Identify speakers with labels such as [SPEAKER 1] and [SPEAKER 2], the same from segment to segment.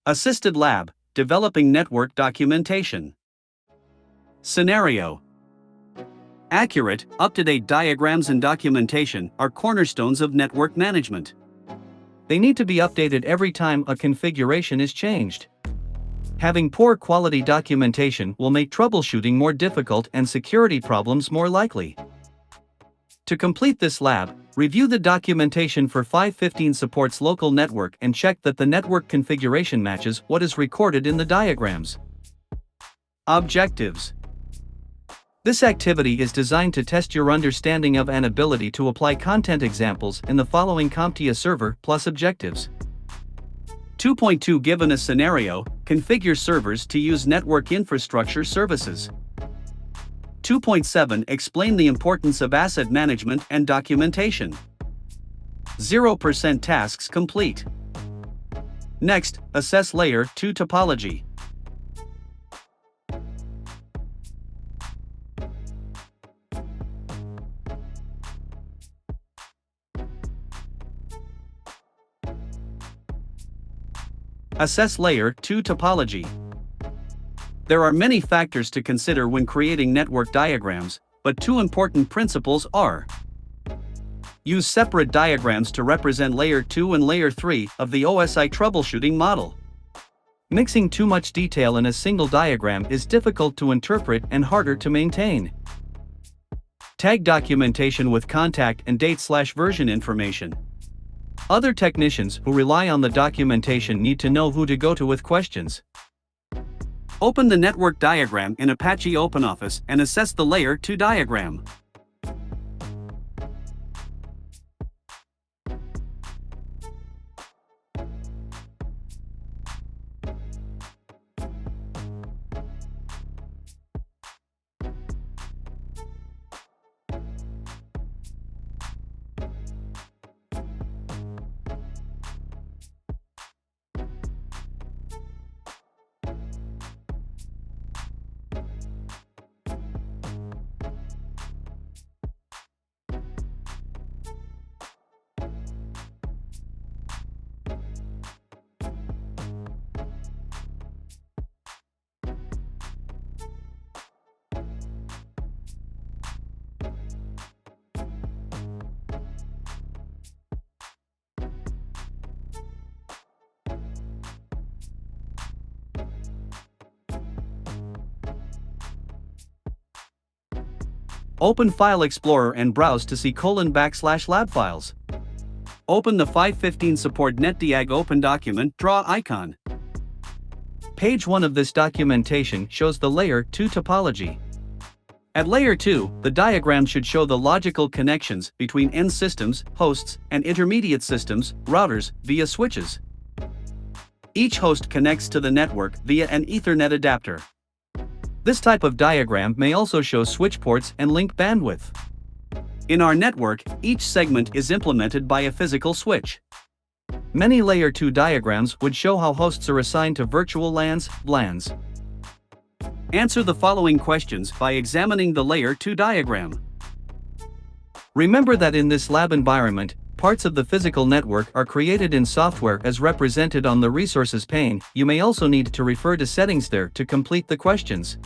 [SPEAKER 1] Assisted Lab, Developing Network Documentation. Scenario: accurate, up-to-date diagrams and documentation are cornerstones of network management. They need to be updated every time a configuration is changed. Having poor quality documentation will make troubleshooting more difficult and security problems more likely. To complete this lab, review the documentation for 5.15 support's local network and check that the network configuration matches what is recorded in the diagrams. Objectives: this activity is designed to test your understanding of and ability to apply content examples in the following CompTIA server plus objectives. 2.2 Given a scenario, configure servers to use network infrastructure services. 2.7 Explain the importance of asset management and documentation. 0% tasks complete. Next, assess Layer 2 topology. Assess Layer 2 topology. There are many factors to consider when creating network diagrams, but two important principles are: use separate diagrams to represent Layer 2 and Layer 3 of the OSI troubleshooting model. Mixing too much detail in a single diagram is difficult to interpret and harder to maintain. Tag documentation with contact and date/version information. Other technicians who rely on the documentation need to know who to go to with questions. Open the network diagram in Apache OpenOffice and assess the Layer 2 diagram. Open File Explorer and browse to see :/lab files. Open the 5.15 support netdiag open document draw icon. Page 1 of this documentation shows the Layer 2 topology. At Layer 2, the diagram should show the logical connections between end systems, hosts, and intermediate systems, routers, via switches. Each host connects to the network via an Ethernet adapter. This type of diagram may also show switch ports and link bandwidth. In our network, each segment is implemented by a physical switch. Many Layer 2 diagrams would show how hosts are assigned to virtual LANs, VLANs. Answer the following questions by examining the Layer 2 diagram. Remember that in this lab environment, parts of the physical network are created in software as represented on the resources pane. You may also need to refer to settings there to complete the questions.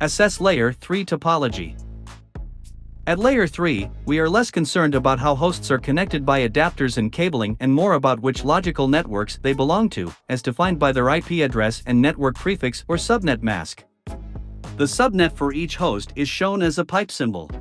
[SPEAKER 1] Assess Layer 3 topology. At Layer 3, we are less concerned about how hosts are connected by adapters and cabling and more about which logical networks they belong to, as defined by their IP address and network prefix or subnet mask. The subnet for each host is shown as a pipe symbol.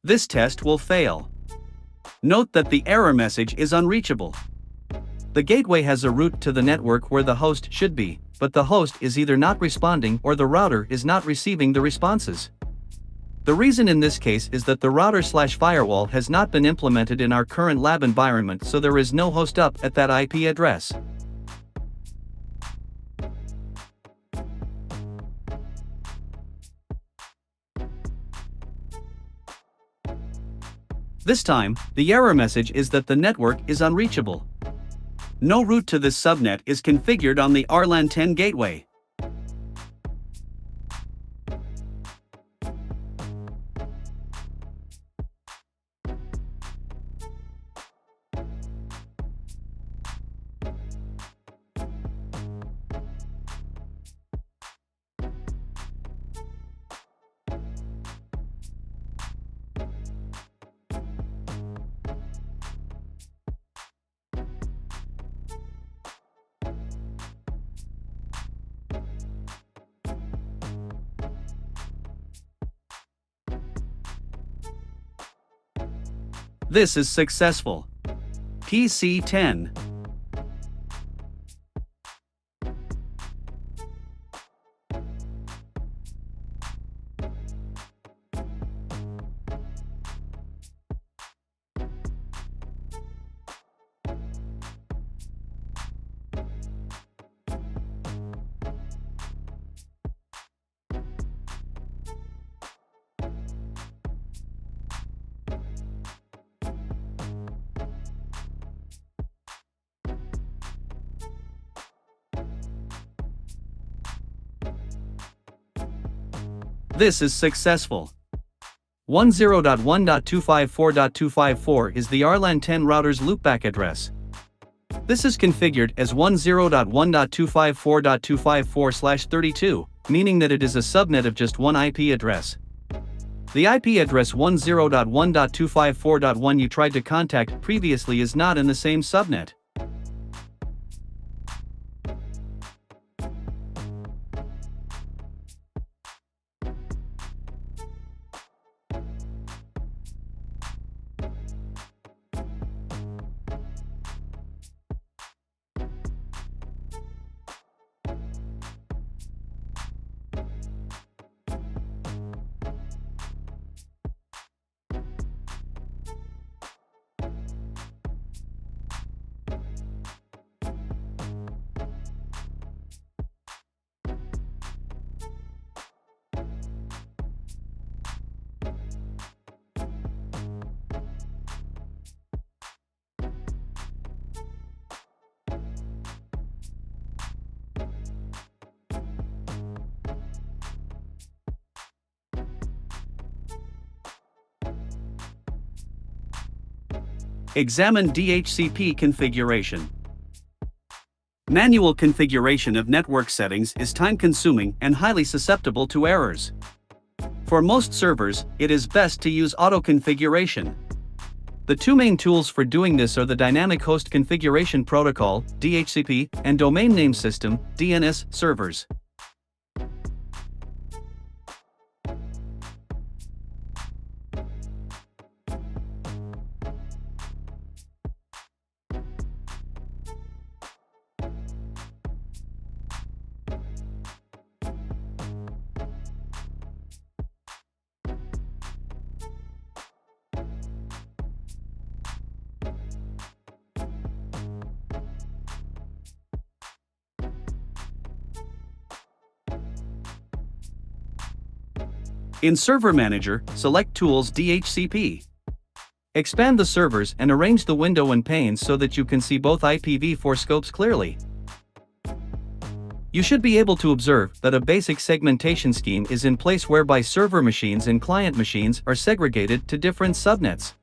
[SPEAKER 1] This test will fail. Note that the error message is unreachable. The gateway has a route to the network where the host should be, but the host is either not responding or the router is not receiving the responses. The reason in this case is that the router/firewall has not been implemented in our current lab environment, so there is no host up at that IP address. This time, the error message is that the network is unreachable. No route to this subnet is configured on the RLAN 10 gateway. This is successful. PC10. This is successful. 10.1.254.254 is the RLAN 10 router's loopback address. This is configured as 10.1.254.254/32, meaning that it is a subnet of just one IP address. The IP address 10.1.254.1 you tried to contact previously is not in the same subnet. Examine DHCP configuration. Manual configuration of network settings is time-consuming and highly susceptible to errors. For most servers, it is best to use auto-configuration. The two main tools for doing this are the Dynamic Host Configuration Protocol, DHCP, and Domain Name System, DNS, servers. In Server Manager, select Tools DHCP. Expand the servers and arrange the window and panes so that you can see both IPv4 scopes clearly. You should be able to observe that a basic segmentation scheme is in place whereby server machines and client machines are segregated to different subnets.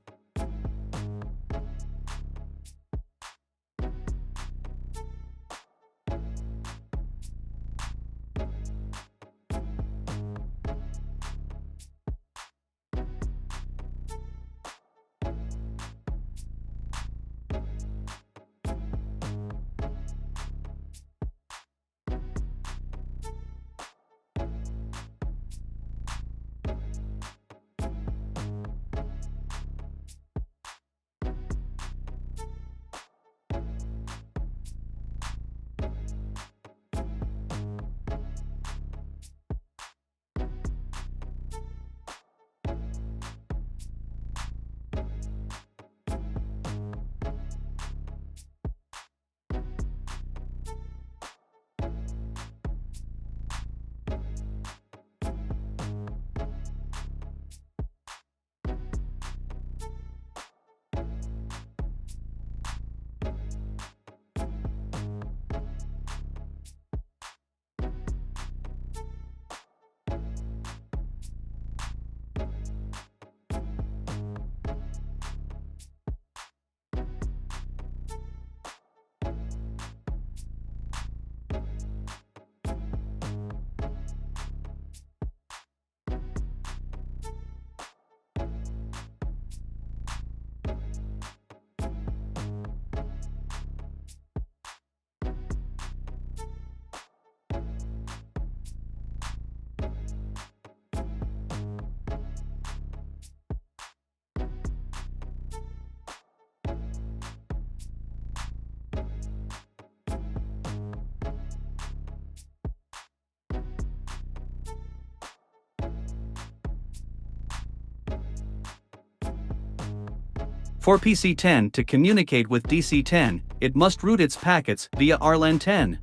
[SPEAKER 1] For PC10 to communicate with DC10, it must route its packets via RLAN 10.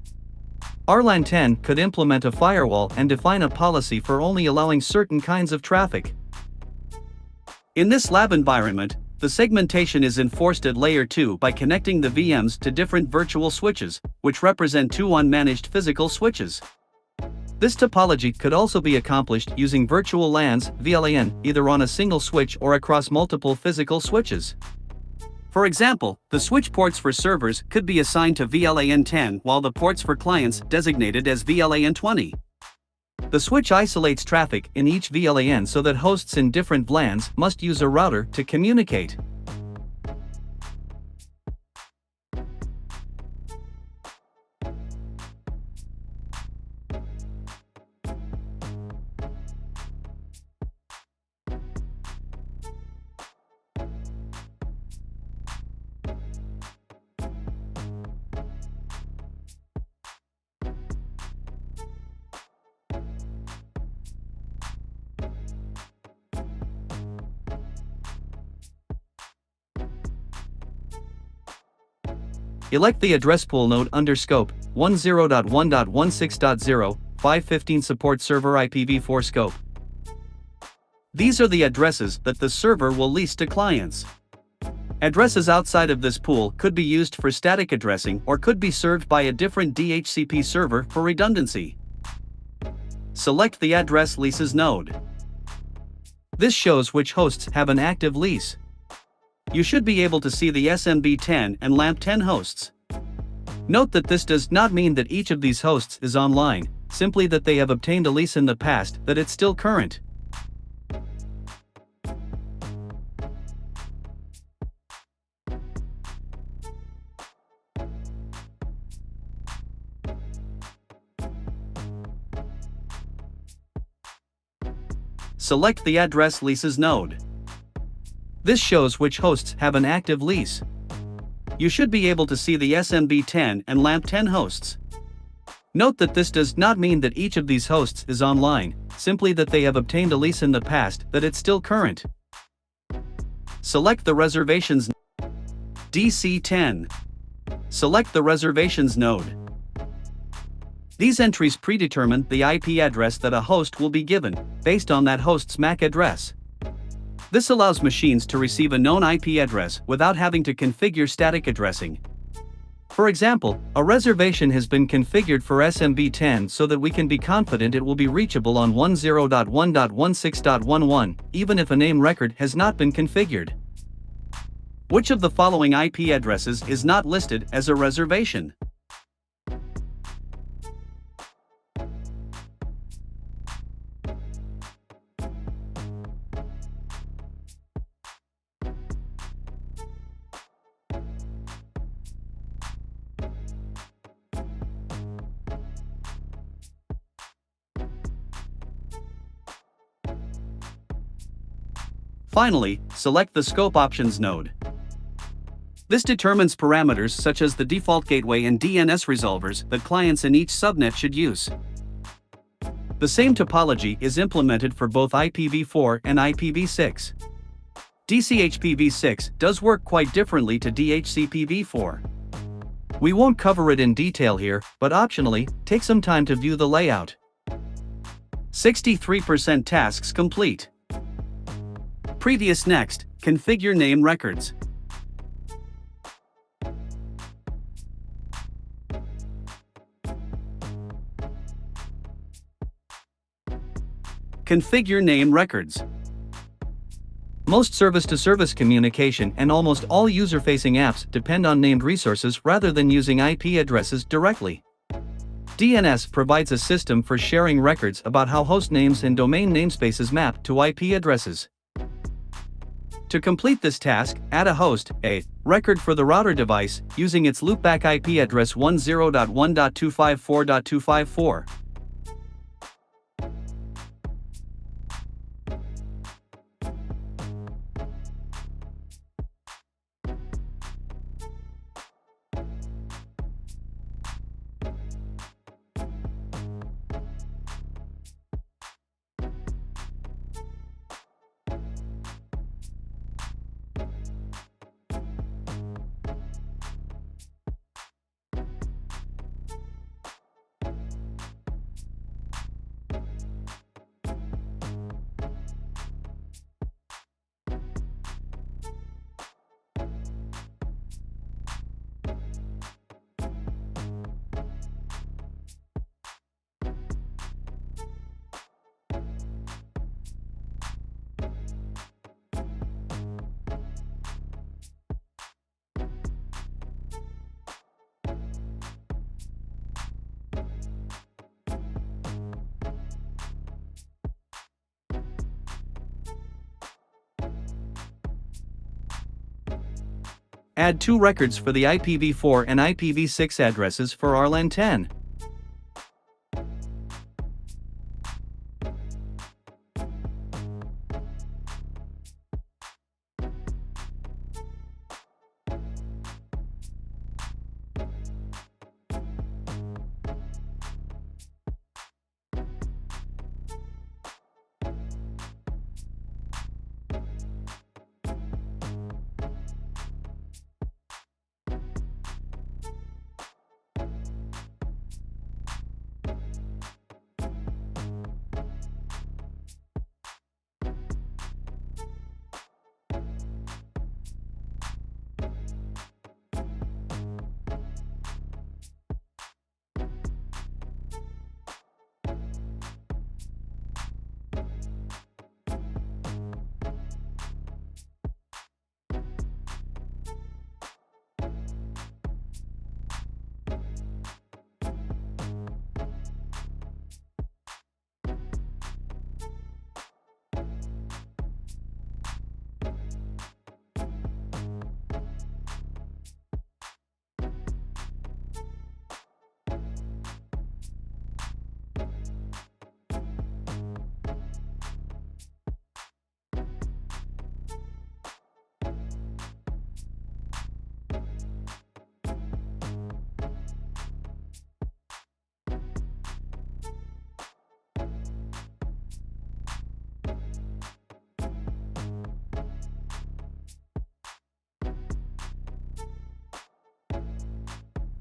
[SPEAKER 1] RLAN 10 could implement a firewall and define a policy for only allowing certain kinds of traffic. In this lab environment, the segmentation is enforced at layer 2 by connecting the VMs to different virtual switches, which represent two unmanaged physical switches. This topology could also be accomplished using virtual LANs, VLAN, either on a single switch or across multiple physical switches. For example, the switch ports for servers could be assigned to VLAN 10 while the ports for clients designated as VLAN 20. The switch isolates traffic in each VLAN so that hosts in different VLANs must use a router to communicate. Elect the address pool node under scope 10.1.16.0, 515 support server IPv4 scope. These are the addresses that the server will lease to clients. Addresses outside of this pool could be used for static addressing or could be served by a different DHCP server for redundancy. Select the Address Leases node. This shows which hosts have an active lease. You should be able to see the SMB10 and LAMP10 hosts. Note that this does not mean that each of these hosts is online, simply that they have obtained a lease in the past, that it's still current. Select the Address Leases node. This shows which hosts have an active lease. You should be able to see the SMB10 and LAMP10 hosts. Note that this does not mean that each of these hosts is online, simply that they have obtained a lease in the past, that it's still current. Select the Reservations DC10. Select the Reservations node. These entries predetermine the IP address that a host will be given, based on that host's MAC address. This allows machines to receive a known IP address without having to configure static addressing. For example, a reservation has been configured for SMB10 so that we can be confident it will be reachable on 10.1.16.11, even if a name record has not been configured. Which of the following IP addresses is not listed as a reservation? Finally, select the Scope Options node. This determines parameters such as the default gateway and DNS resolvers that clients in each subnet should use. The same topology is implemented for both IPv4 and IPv6. DCHPv6 does work quite differently to DHCPv4. We won't cover it in detail here, but optionally, take some time to view the layout. 63% tasks complete. Previous next, configure name records. Configure name records. Most service-to-service communication and almost all user-facing apps depend on named resources rather than using IP addresses directly. DNS provides a system for sharing records about how host names and domain namespaces map to IP addresses. To complete this task, add a host, a record for the router device, using its loopback IP address 10.1.254.254. Add two records for the IPv4 and IPv6 addresses for RLAN 10.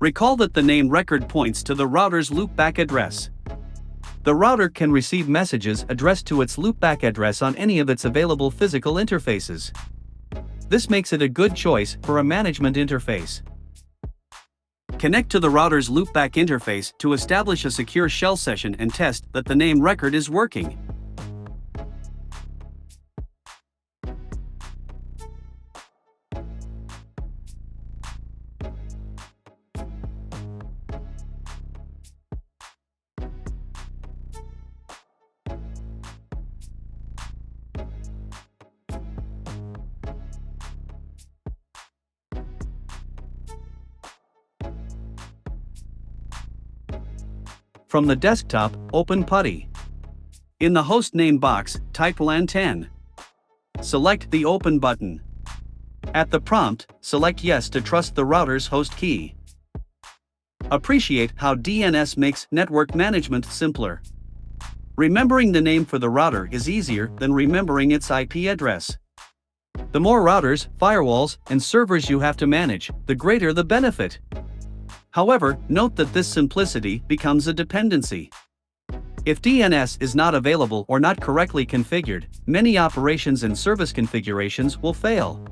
[SPEAKER 1] Recall that the name record points to the router's loopback address. The router can receive messages addressed to its loopback address on any of its available physical interfaces. This makes it a good choice for a management interface. Connect to the router's loopback interface to establish a secure shell session and test that the name record is working. From the desktop, open PuTTY. In the host name box, type LAN 10. Select the Open button. At the prompt, select Yes to trust the router's host key. Appreciate how DNS makes network management simpler. Remembering the name for the router is easier than remembering its IP address. The more routers, firewalls, and servers you have to manage, the greater the benefit. However, note that this simplicity becomes a dependency. If DNS is not available or not correctly configured, many operations and service configurations will fail.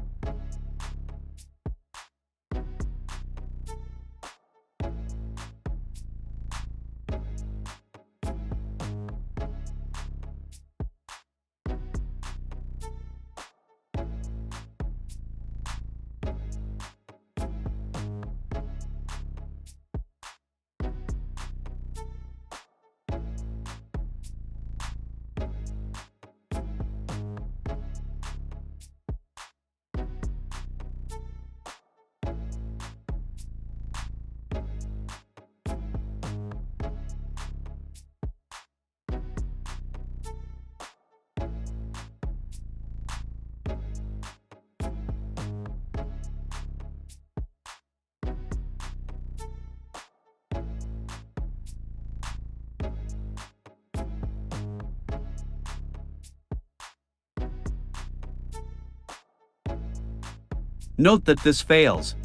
[SPEAKER 1] Note that this fails.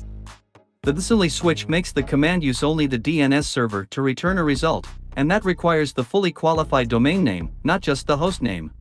[SPEAKER 1] The disallow switch makes the command use only the DNS server to return a result, and that requires the fully qualified domain name, not just the host name.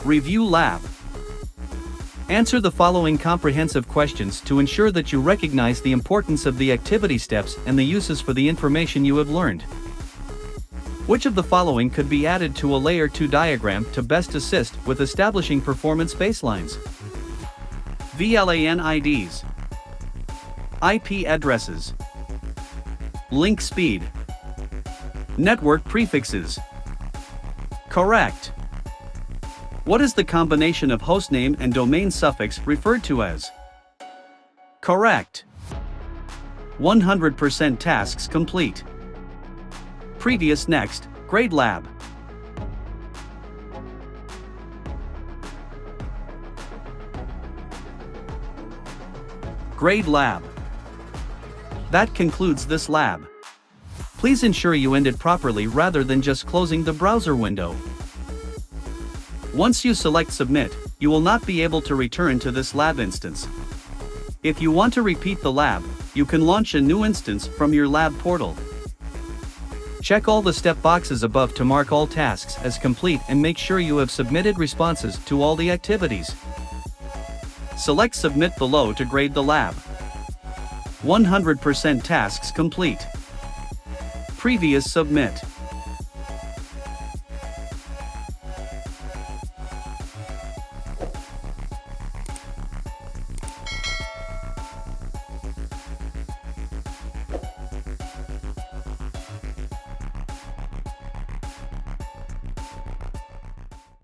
[SPEAKER 1] Review Lab. Answer the following comprehensive questions to ensure that you recognize the importance of the activity steps and the uses for the information you have learned. Which of the following could be added to a Layer 2 diagram to best assist with establishing performance baselines? VLAN IDs, IP addresses, link speed, network prefixes. Correct. What is the combination of hostname and domain suffix referred to as? Correct. 100% tasks complete. Previous next, grade lab. Grade lab. That concludes this lab. Please ensure you end it properly rather than just closing the browser window. Once you select Submit, you will not be able to return to this lab instance. If you want to repeat the lab, you can launch a new instance from your lab portal. Check all the step boxes above to mark all tasks as complete and make sure you have submitted responses to all the activities. Select Submit below to grade the lab. 100% tasks complete. Previous submit.